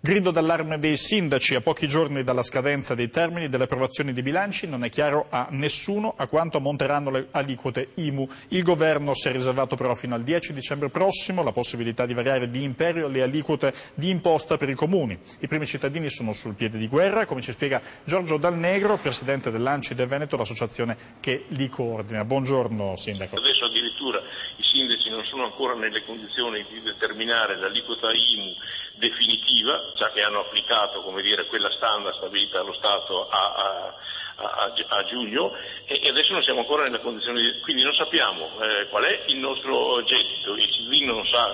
Grido d'allarme dei sindaci a pochi giorni dalla scadenza dei termini delle approvazioni di bilanci. Non è chiaro a nessuno a quanto ammonteranno le aliquote IMU. Il governo si è riservato però fino al 10 dicembre prossimo la possibilità di variare di imperio le aliquote di imposta per i comuni. I primi cittadini sono sul piede di guerra, come ci spiega Giorgio Dal Negro, presidente dell'ANCI del Veneto, l'associazione che li coordina. Buongiorno Sindaco. Adesso addirittura i sindaci non sono ancora nelle condizioni di determinare l'aliquota IMU definitiva, già che hanno applicato, come dire, quella standard stabilita dallo Stato a giugno, e adesso non siamo ancora nella condizione quindi non sappiamo qual è il nostro gettito, il cittadino non sa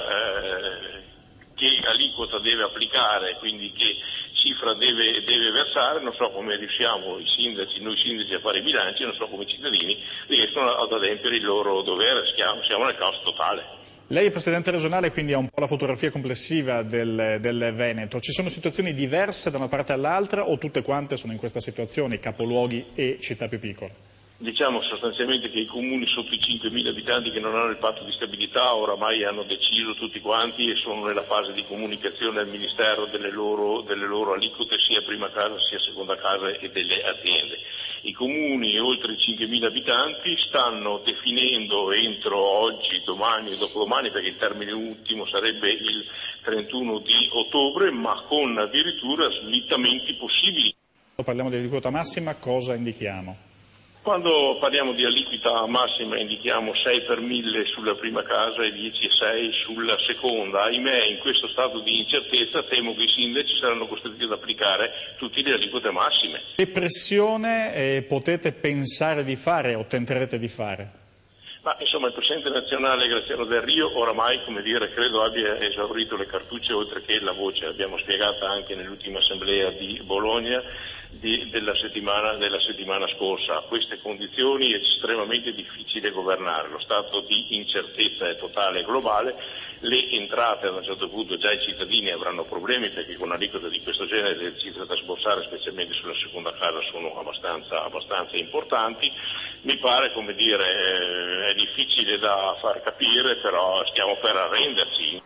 che aliquota deve applicare, quindi che cifra deve versare. Non so come riusciamo noi sindaci a fare i bilanci, non so come i cittadini riescono ad adempiere il loro dovere. Siamo nel caos totale. Lei è presidente regionale, quindi ha un po' la fotografia complessiva del Veneto. Ci sono situazioni diverse da una parte all'altra o tutte quante sono in questa situazione, capoluoghi e città più piccole? Diciamo sostanzialmente che i comuni sotto i 5.000 abitanti che non hanno il patto di stabilità oramai hanno deciso tutti quanti e sono nella fase di comunicazione al Ministero delle loro aliquote, sia prima casa sia seconda casa e delle aziende. I comuni oltre i 5.000 abitanti stanno definendo entro oggi, domani e dopodomani, perché il termine ultimo sarebbe il 31 di ottobre, ma con addirittura slittamenti possibili. Quando parliamo di aliquota massima, cosa indichiamo? Quando parliamo di aliquota massima indichiamo 6 per 1000 sulla prima casa e 10,6 sulla seconda. Ahimè, in questo stato di incertezza temo che i sindaci saranno costretti ad applicare tutte le aliquote massime. Che pressione potete pensare di fare o tenterete di fare? Ma insomma il Presidente nazionale Graziano Del Rio oramai, come dire, credo abbia esaurito le cartucce oltre che la voce. L'abbiamo spiegata anche nell'ultima assemblea di Bologna della settimana scorsa. A queste condizioni è estremamente difficile governare, lo stato di incertezza è totale e globale, le entrate ad un certo punto già i cittadini avranno problemi perché con un'aliquota di questo genere le cifre da sborsare, specialmente sulla seconda casa, sono abbastanza importanti. Mi pare, come dire, è difficile da far capire, però stiamo per arrenderci.